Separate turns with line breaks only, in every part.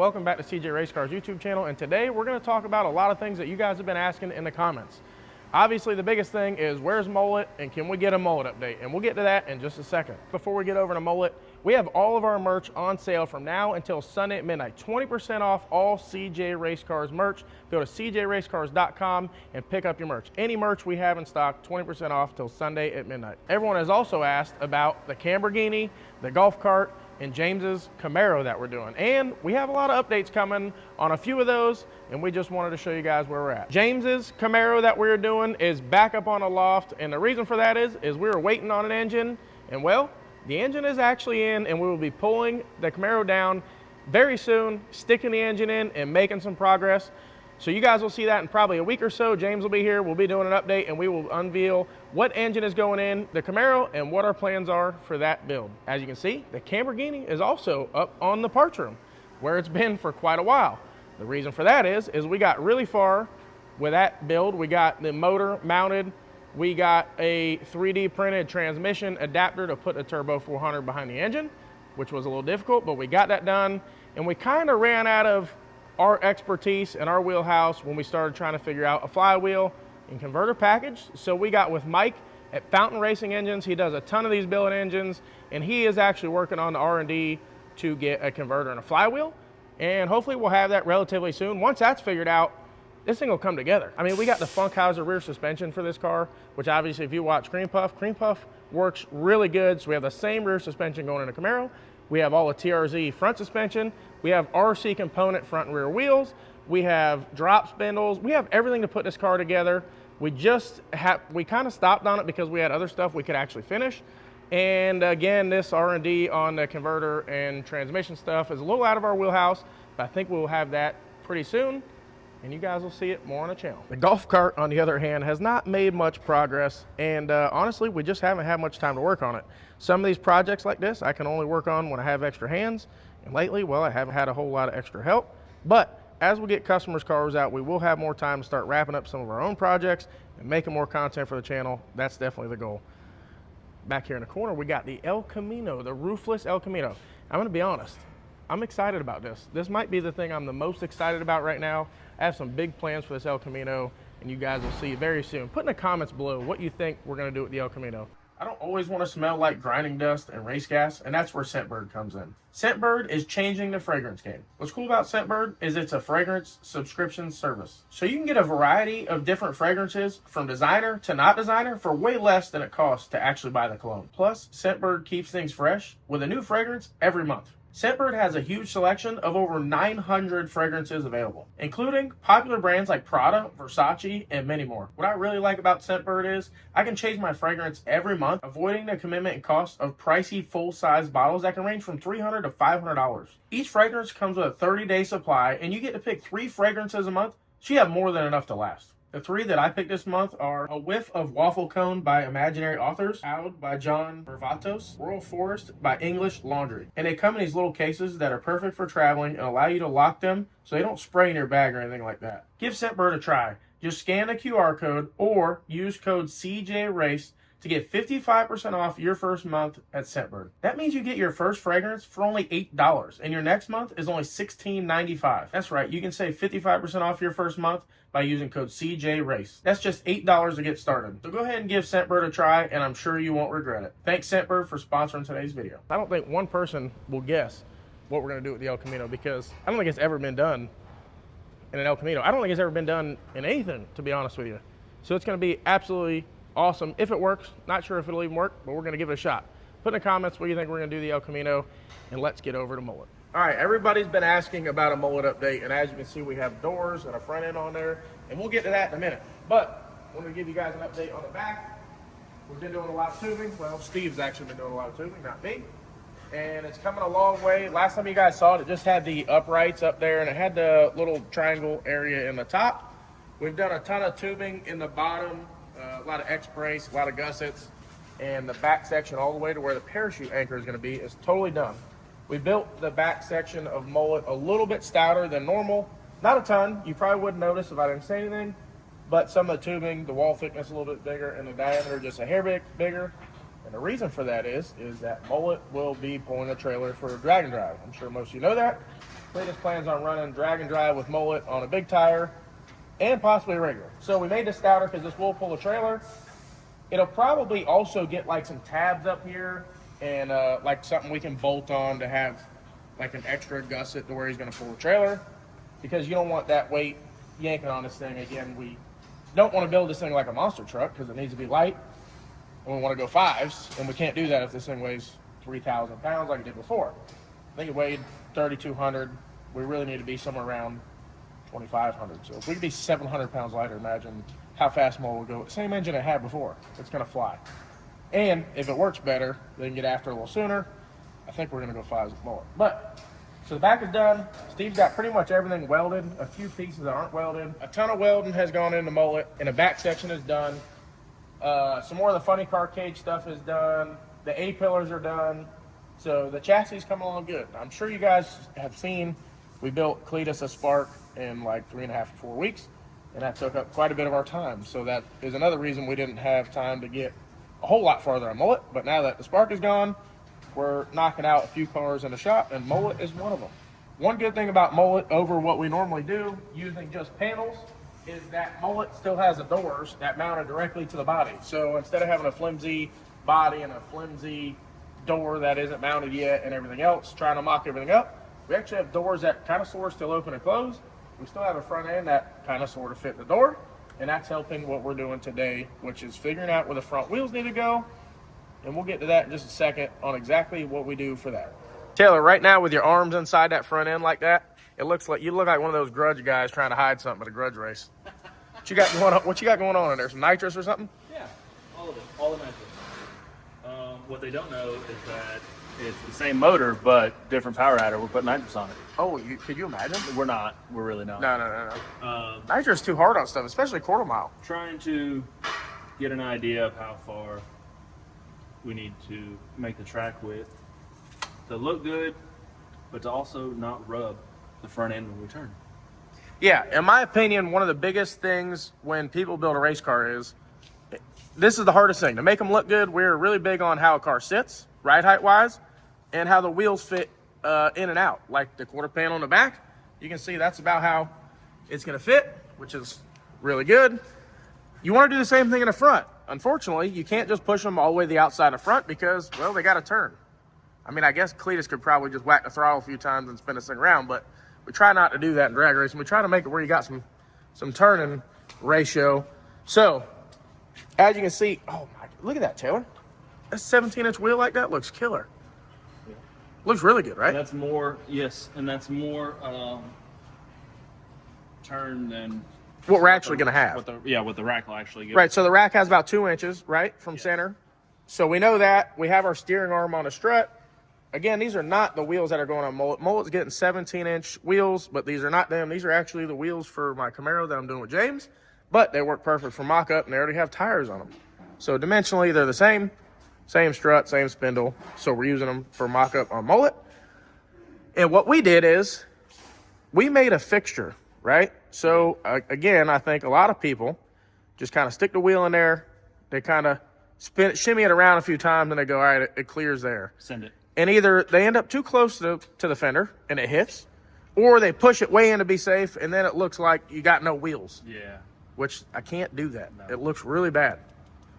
welcome back to CJRaceCars YouTube channel, and today we're going to talk about a lot of things that you guys have been asking in the comments. Obviously the biggest thing is where's Mullet and can we get a Mullet update, and we'll get to that in just a second. Before we get over to Mullet, we have all of our merch on sale from now until Sunday at midnight. 20% off all CJRaceCars merch. Go to CJRaceCars.com and pick up your merch. Any merch we have in stock, 20% off till Sunday at midnight. Everyone has also asked about the Lamborghini, the golf cart, and James's Camaro that we're doing. And we have a lot of updates coming on a few of those, and we just wanted to show you guys where we're at. James's Camaro that we're doing is back up on a loft, and the reason for that is we were waiting on an engine, and well, the engine is actually in, and we will be pulling the Camaro down very soon, sticking the engine in and making some progress. So you guys will see that in probably a week or so. James will be here, we'll be doing an update, and we will unveil what engine is going in the Camaro and what our plans are for that build. As you can see, the Lamborghini is also up on the parts room, where it's been for quite a while. The reason for that is we got really far with that build. We got the motor mounted, we got a 3D printed transmission adapter to put the Turbo 400 behind the engine, which was a little difficult, but we got that done, and we kind of ran out of our expertise and our wheelhouse when we started trying to figure out a flywheel and converter package. So we got with Mike at Fountain Racing Engines. He does a ton of these billet engines, and he is actually working on the R&D to get a converter and a flywheel, and hopefully we'll have that relatively soon. Once that's figured out, this thing will come together. I mean, we got the Funkhauser rear suspension for this car, which obviously if you watch Cream Puff works really good. So we have the same rear suspension going in a Camaro. We have all the TRZ front suspension. We have RC component front and rear wheels. We have drop spindles. We have everything to put this car together. We kind of stopped on it because we had other stuff we could actually finish. And again, this R&D on the converter and transmission stuff is a little out of our wheelhouse, but I think we'll have that pretty soon, and you guys will see it more on the channel. The golf cart, on the other hand, has not made much progress, and honestly, we just haven't had much time to work on it. Some of these projects like this, I can only work on when I have extra hands, and lately, well, I haven't had a whole lot of extra help. But as we get customers' cars out, we will have more time to start wrapping up some of our own projects and making more content for the channel. That's definitely the goal. Back here in the corner, we got the El Camino, the roofless El Camino. I'm gonna be honest, I'm excited about this. This might be the thing I'm the most excited about right now. I have some big plans for this El Camino, and you guys will see very soon. Put in the comments below what you think we're gonna do with the El Camino. I don't always want to smell like grinding dust and race gas, and that's where ScentBird comes in. ScentBird is changing the fragrance game. What's cool about ScentBird is it's a fragrance subscription service. So you can get a variety of different fragrances from designer to not designer for way less than it costs to actually buy the cologne. Plus, ScentBird keeps things fresh with a new fragrance every month. ScentBird has a huge selection of over 900 fragrances available, including popular brands like Prada, Versace, and many more. What I really like about ScentBird is I can change my fragrance every month, avoiding the commitment and cost of pricey full-size bottles that can range from $300 to $500. Each fragrance comes with a 30-day supply, and you get to pick 3 fragrances a month, so you have more than enough to last. The 3 that I picked this month are A Whiff of Waffle Cone by Imaginary Authors, Out by John Bervatos, Rural Forest by English Laundry. And they come in these little cases that are perfect for traveling and allow you to lock them so they don't spray in your bag or anything like that. Give ScentBird a try. Just scan the QR code or use code CJRACE to get 55% off your first month at ScentBird. That means you get your first fragrance for only $8, and your next month is only $16.95. That's right, you can save 55% off your first month by using code CJRACE. That's just $8 to get started. So go ahead and give ScentBird a try, and I'm sure you won't regret it. Thanks ScentBird for sponsoring today's video. I don't think one person will guess what we're gonna do with the El Camino, because I don't think it's ever been done in an El Camino. I don't think it's ever been done in anything, to be honest with you. So it's gonna be absolutely awesome if it works. Not sure if it'll even work, but we're gonna give it a shot. Put in the comments what you think we're gonna do the El Camino, and let's get over to Mullet. All right, everybody's been asking about a Mullet update, and as you can see, we have doors and a front end on there, and we'll get to that in a minute. But I want to give you guys an update on the back. We've been doing a lot of tubing. Well, Steve's actually been doing a lot of tubing, not me. And it's coming a long way. Last time you guys saw it, it just had the uprights up there, and it had the little triangle area in the top. We've done a ton of tubing in the bottom, a lot of X-brace, a lot of gussets, and the back section all the way to where the parachute anchor is going to be is totally done. We built the back section of Mullet a little bit stouter than normal. Not a ton. You probably wouldn't notice if I didn't say anything, but some of the tubing, the wall thickness a little bit bigger, and the diameter just a hair bit bigger. And the reason for that is that Mullet will be pulling a trailer for Drag and Drive. I'm sure most of you know that. Cletus plans on running drag and drive with Mullet on a big tire and possibly a regular. So we made this stouter because this will pull a trailer. It'll probably also get like some tabs up here and like something we can bolt on to have like an extra gusset to where he's going to pull a trailer, because you don't want that weight yanking on this thing. Again, we don't want to build this thing like a monster truck because it needs to be light, and we want to go 5s, and we can't do that if this thing weighs 3,000 pounds like it did before. I think it weighed 3,200. We really need to be somewhere around 2,500. So if we could be 700 pounds lighter, imagine how fast Mullet will go. Same engine it had before. It's going to fly. And if it works better, they can get after it a little sooner. I think we're going to go 5s with Mullet. But, so the back is done. Steve's got pretty much everything welded. A few pieces that aren't welded. A ton of welding has gone into Mullet, and the back section is done. Some more of the funny car cage stuff is done. The A-pillars are done. So the chassis is coming along good. I'm sure you guys have seen, we built Cletus a Spark in like 3.5 to 4 weeks, and that took up quite a bit of our time. So that is another reason we didn't have time to get a whole lot farther on Mullet. But now that the Spark is gone, we're knocking out a few cars in the shop, and Mullet is one of them. One good thing about Mullet over what we normally do using just panels is that Mullet still has the doors that mounted directly to the body. So instead of having a flimsy body and a flimsy door that isn't mounted yet and everything else, trying to mock everything up, we actually have doors that kind of sort of still open and close. We still have a front end that kind of sort of fit the door, and that's helping what we're doing today, which is figuring out where the front wheels need to go, and we'll get to that in just a second on exactly what we do for that. Taylor, right now with your arms inside that front end like that, it looks like you look like one of those grudge guys trying to hide something at a grudge race. What you got going on? What you got going on in there? Some nitrous or something?
Yeah, all of it, all the nitrous. What they don't know is that it's the same motor, but different power adder. We're putting nitrous on it.
Oh, could you imagine?
We're not. We're really not.
No. Nitrous is too hard on stuff, especially quarter mile.
Trying to get an idea of how far we need to make the track width to look good, but to also not rub the front end when we turn.
Yeah, in my opinion, one of the biggest things when people build a race car is, this is the hardest thing. To make them look good, we're really big on how a car sits, ride height-wise, and how the wheels fit in and out. Like the quarter panel in the back, you can see that's about how it's going to fit, which is really good. You want to do the same thing in the front. Unfortunately, you can't just push them all the way to the outside of front because, well, they got to turn. I mean, I guess Cletus could probably just whack the throttle a few times and spin this thing around, but we try not to do that in drag racing. We try to make it where you got some turning ratio. So, as you can see, oh my, look at that, Taylor. That 17-inch wheel like that looks killer. Yeah. Looks really good, right?
And that's more, yes, and that's more turn than
what we're actually going to have.
What the rack will actually get.
Right, so the rack has about 2 inches, right, from center. So we know that. We have our steering arm on a strut. Again, these are not the wheels that are going on Mullet. Mullet's getting 17-inch wheels, but these are not them. These are actually the wheels for my Camaro that I'm doing with James, but they work perfect for mock-up, and they already have tires on them. So dimensionally, they're the same strut, same spindle, so we're using them for mock-up on Mullet. And what we did is we made a fixture, right? So, again, I think a lot of people just kind of stick the wheel in there, they kind of shimmy it around a few times, and they go, all right, it clears there.
Send it.
And either they end up too close to the fender and it hits, or they push it way in to be safe, and then it looks like you got no wheels.
Yeah.
Which I can't do that. No. It looks really bad.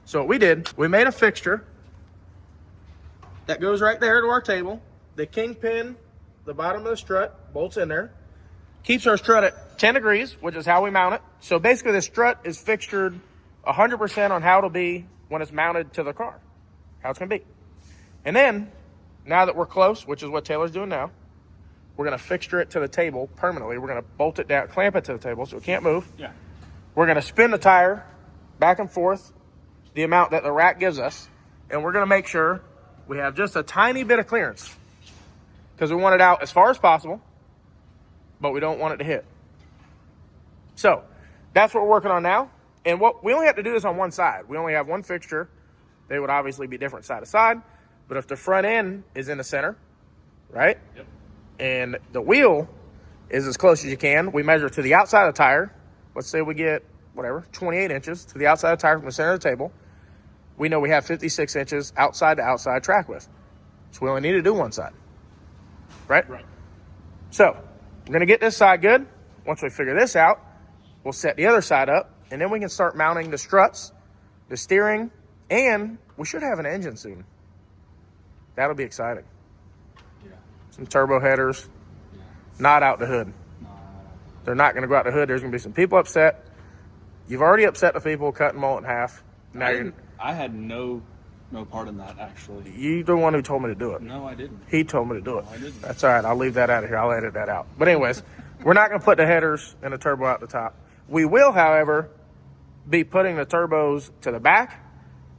So what we did, we made a fixture that goes right there to our table. The kingpin, the bottom of the strut, bolts in there. Keeps our strut at 10 degrees, which is how we mount it. So basically the strut is fixtured 100% on how it'll be when it's mounted to the car, how it's going to be. And then, now that we're close, which is what Taylor's doing now, we're going to fixture it to the table permanently. We're going to bolt it down, clamp it to the table so it can't move.
Yeah.
We're going to spin the tire back and forth, the amount that the rack gives us, and we're going to make sure we have just a tiny bit of clearance because we want it out as far as possible, but we don't want it to hit. So that's what we're working on now. And what we only have to do this on one side. We only have one fixture. They would obviously be different side to side. But if the front end is in the center, right?
Yep.
And the wheel is as close as you can, we measure to the outside of the tire. Let's say we get, 28 inches to the outside of the tire from the center of the table. We know we have 56 inches outside to outside track width. So we only need to do one side. Right?
Right.
So We're gonna get this side good. Once we figure this out, we'll set the other side up, and then we can start mounting the struts, the steering, and we should have an engine soon. That'll be exciting.
Yeah.
Some turbo headers,
Yeah.
not out the hood.
No.
They're not gonna go out the hood. There's gonna be some people upset. You've already upset the people cutting Mullet in half. Now
I had no part in that, actually.
you're the one who told me to do it.
No, I didn't.
He told me to do it.
No, I didn't.
That's all right. I'll leave that out of here. I'll edit that out. But anyways, we're not going to put the headers and the turbo out the top. We will, however, be putting the turbos to the back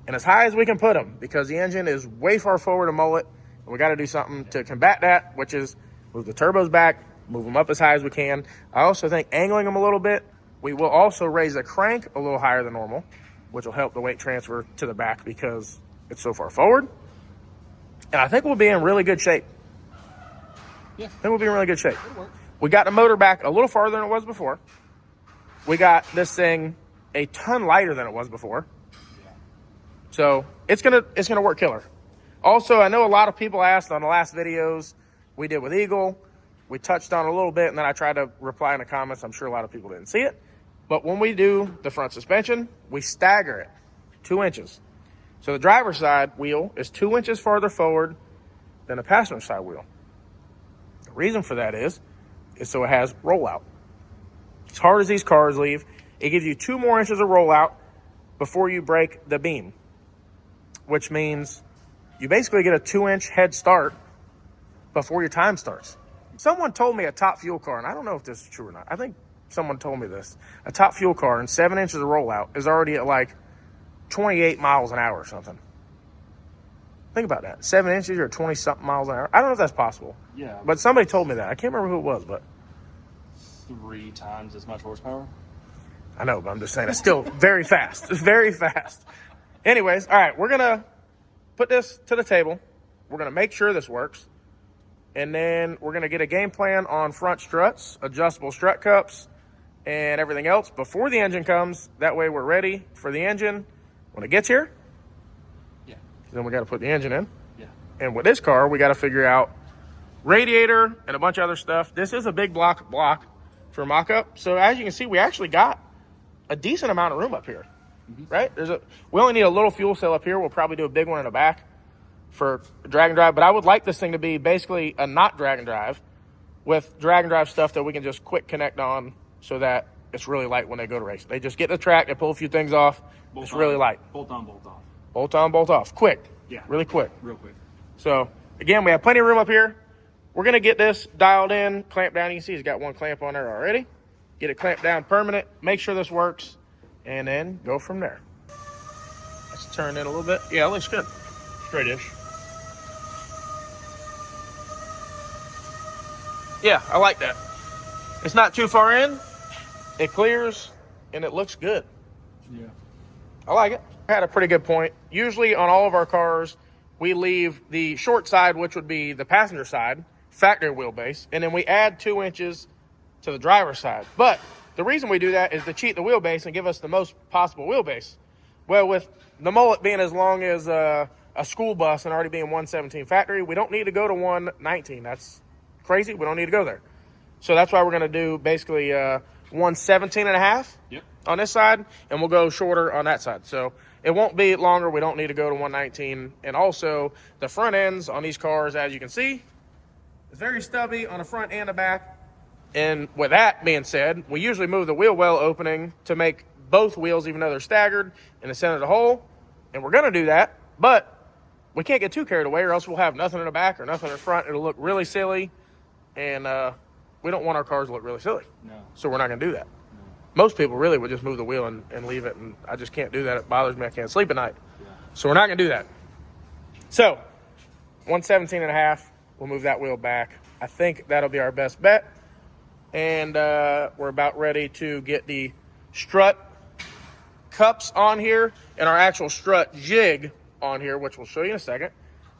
and as high as we can put them because the engine is way far forward of Mullet. And we got to do something to combat that, which is move the turbos back, move them up as high as we can. I also think angling them a little bit. We will also raise the crank a little higher than normal, which will help the weight transfer to the back because it's so far forward. And I think we'll be in really good shape.
Yeah.
I think we'll be in really good shape.
It'll work.
We got the motor back a little farther than it was before. We got this thing a ton lighter than it was before.
Yeah.
So it's gonna work killer. Also, I know a lot of people asked on the last videos we did with Eagle. We touched on it a little bit, and then I tried to reply in the comments. I'm sure a lot of people didn't see it. But when we do the front suspension, we stagger it 2 inches. So the driver's side wheel is 2 inches farther forward than the passenger side wheel. The reason for that is so it has rollout. As hard as these cars leave, it gives you 2 more inches of rollout before you break the beam, which means you basically get a 2-inch head start before your time starts. Someone told me a top fuel car, and I don't know if this is true or not. I think someone told me this. A top fuel car and 7 inches of rollout is already at like 28 miles an hour or something. Think about that. 7 inches or 20-something miles an hour. I don't know if that's possible.
Yeah.
But somebody told me that. I can't remember who it was, but
3 times as much horsepower.
I know, but I'm just saying it's still very fast. It's very fast. Anyways, all right, we're going to put this to the table. We're going to make sure this works. And then we're going to get a game plan on front struts, adjustable strut cups, and everything else before the engine comes. That way we're ready for the engine when it gets here.
Yeah.
Then we got to put the engine in.
Yeah.
And with this car, we got to figure out radiator and a bunch of other stuff. This is a big block for mock-up. So as you can see, we actually got a decent amount of room up here, right? We only need a little fuel cell up here. We'll probably do a big one in the back for drag and drive, but I would like this thing to be basically a not drag and drive with drag and drive stuff that we can just quick connect on so that it's really light when they go to race. They just get the track, they pull a few things off. It's really light.
Bolt on, bolt off.
Bolt on, bolt off. Quick.
Yeah.
Really quick.
Real quick.
So again, we have plenty of room up here. We're going to get this dialed in, clamped down. You can see it's got one clamp on there already. Get it clamped down permanent, make sure this works, and then go from there. Let's turn it a little bit. Yeah, it looks good. Straight-ish. Yeah, I like that. It's not too far in. It clears, and it looks good.
Yeah.
I like it. I had a pretty good point. Usually on all of our cars, we leave the short side, which would be the passenger side, factory wheelbase, and then we add 2 inches to the driver's side. But the reason we do that is to cheat the wheelbase and give us the most possible wheelbase. Well, with the Mullet being as long as a school bus and already being 117 factory, we don't need to go to 119. That's crazy. We don't need to go there. So that's why we're going to do basically 117 and a half on this side, and we'll go shorter on that side. So it won't be longer. We don't need to go to 119. And also the front ends on these cars, as you can see, is very stubby on the front and the back. And with that being said, we usually move the wheel well opening to make both wheels, even though they're staggered, in the center of the hole. And we're going to do that, but we can't get too carried away or else we'll have nothing in the back or nothing in the front. It'll look really silly, and we don't want our cars to look really silly.
No.
So we're not going to do that.
No.
Most people really would just move the wheel and leave it, and I just can't do that. It bothers me. I can't sleep at night.
Yeah.
So we're not going to do that. So 117 and a half, we'll move that wheel back. I think that'll be our best bet. And we're about ready to get the strut cups on here and our actual strut jig on here, which we'll show you in a second.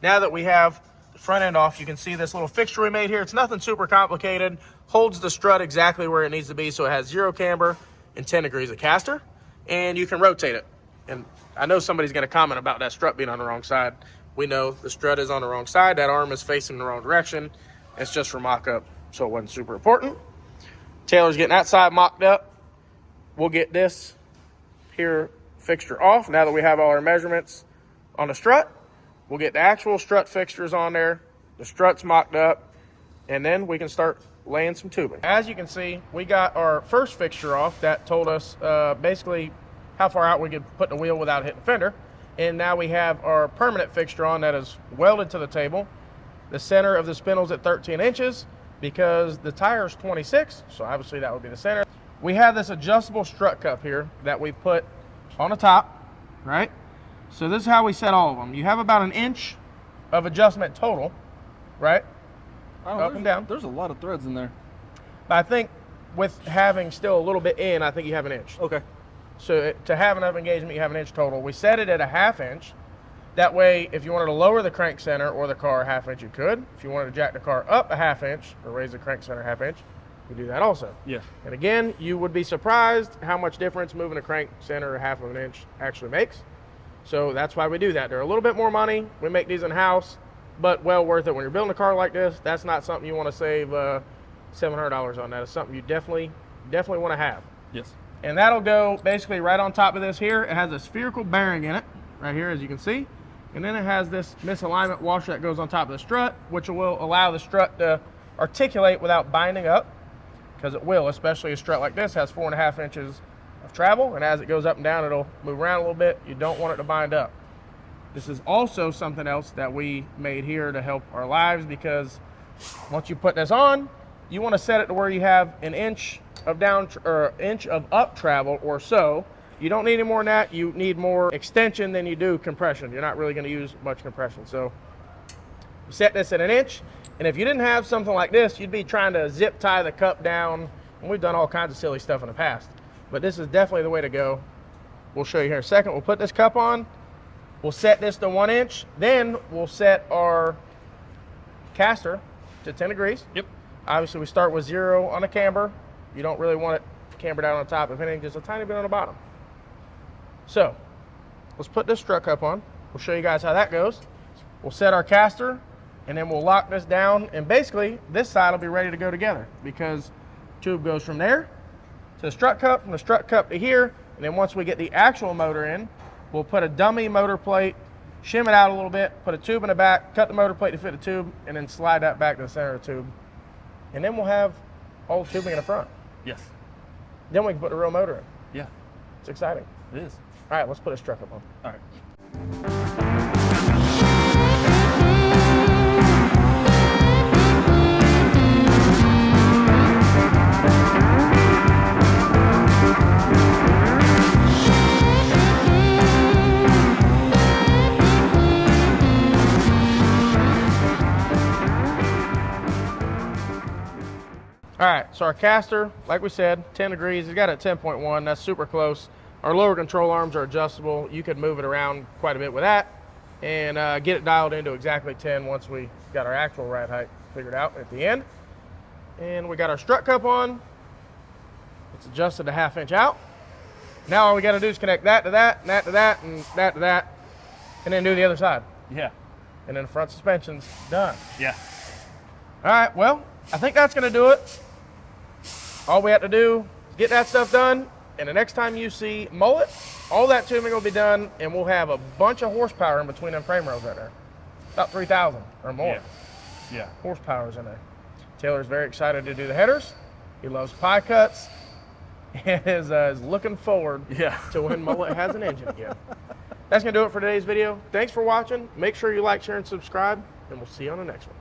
Now that we have the front end off, you can see this little fixture we made here. It's nothing super complicated. Holds the strut exactly where it needs to be, so it has 0 camber and 10 degrees of caster, and you can rotate it. And I know somebody's going to comment about that strut being on the wrong side. We know the strut is on the wrong side. That arm is facing the wrong direction. It's just for mock-up so it wasn't super important. Taylor's getting that side mocked up. We'll get this here fixture off. Now that we have all our measurements on the strut, we'll get the actual strut fixtures on there, the struts mocked up, and then we can start laying some tubing. As you can see, we got our first fixture off that told us basically how far out we could put the wheel without hitting the fender. And now we have our permanent fixture on that is welded to the table. The center of the spindle's at 13 inches because the tire is 26, so obviously that would be the center. We have this adjustable strut cup here that we put on the top, right? So this is how we set all of them. You have about an inch of adjustment total, right? Up and down.
There's a lot of threads in there.
But I think with having still a little bit in, I think you have an inch.
Okay.
So to have enough engagement, you have an inch total. We set it at a ½ inch. That way, if you wanted to lower the crank center or the car a ½ inch, you could. If you wanted to jack the car up a ½ inch or raise the crank center ½ inch, you do that also.
Yeah.
And again, you would be surprised how much difference moving a crank center ½ of an inch actually makes. So that's why we do that. They're a little bit more money. We make these in-house, but well worth it. When you're building a car like this, that's not something you want to save $700 on. That is something you definitely want to have.
Yes.
And that'll go basically right on top of this here. It has a spherical bearing in it, right here, as you can see. And then it has this misalignment washer that goes on top of the strut, which will allow the strut to articulate without binding up, because it will, especially a strut like this has 4½ inches of travel, and as it goes up and down, it'll move around a little bit. You don't want it to bind up. This is also something else that we made here to help our lives, because once you put this on, you want to set it to where you have an inch of down or inch of up travel or so. You don't need any more than that. You need more extension than you do compression. You're not really going to use much compression. So you set this at an inch, and if you didn't have something like this, you'd be trying to zip tie the cup down, and we've done all kinds of silly stuff in the past. But this is definitely the way to go. We'll show you here in a second. We'll put this cup on. We'll set this to 1 inch. Then we'll set our caster to 10 degrees.
Yep.
Obviously, we start with 0 on the camber. You don't really want it cambered out on top. If anything, just a tiny bit on the bottom. So let's put this strut cup on. We'll show you guys how that goes. We'll set our caster, and then we'll lock this down. And basically, this side will be ready to go together, because tube goes from there to the strut cup, from the strut cup to here. And then once we get the actual motor in, we'll put a dummy motor plate, shim it out a little bit, put a tube in the back, cut the motor plate to fit the tube, and then slide that back to the center of the tube. And then we'll have all the tubing in the front.
Yes.
Then we can put the real motor in.
Yeah.
It's exciting.
It is.
All right, let's put a strut up on.
All right.
All right, so our caster, like we said, 10 degrees. It's got it at 10.1. That's super close. Our lower control arms are adjustable. You could move it around quite a bit with that and get it dialed into exactly 10 once we got our actual ride height figured out at the end. And we got our strut cup on. It's adjusted to ½ inch out. Now all we got to do is connect that to that, and that to that, and that to that, and then do the other side.
Yeah.
And then the front suspension's done.
Yeah.
All right, well, I think that's going to do it. All we have to do is get that stuff done, and the next time you see Mullet, all that tubing will be done, and we'll have a bunch of horsepower in between them frame rails right there. About 3,000 or more.
Yeah.
Horsepower's in there. Taylor's very excited to do the headers. He loves pie cuts and is looking forward to when Mullet has an engine again. That's going to do it for today's video. Thanks for watching. Make sure you like, share, and subscribe, and we'll see you on the next one.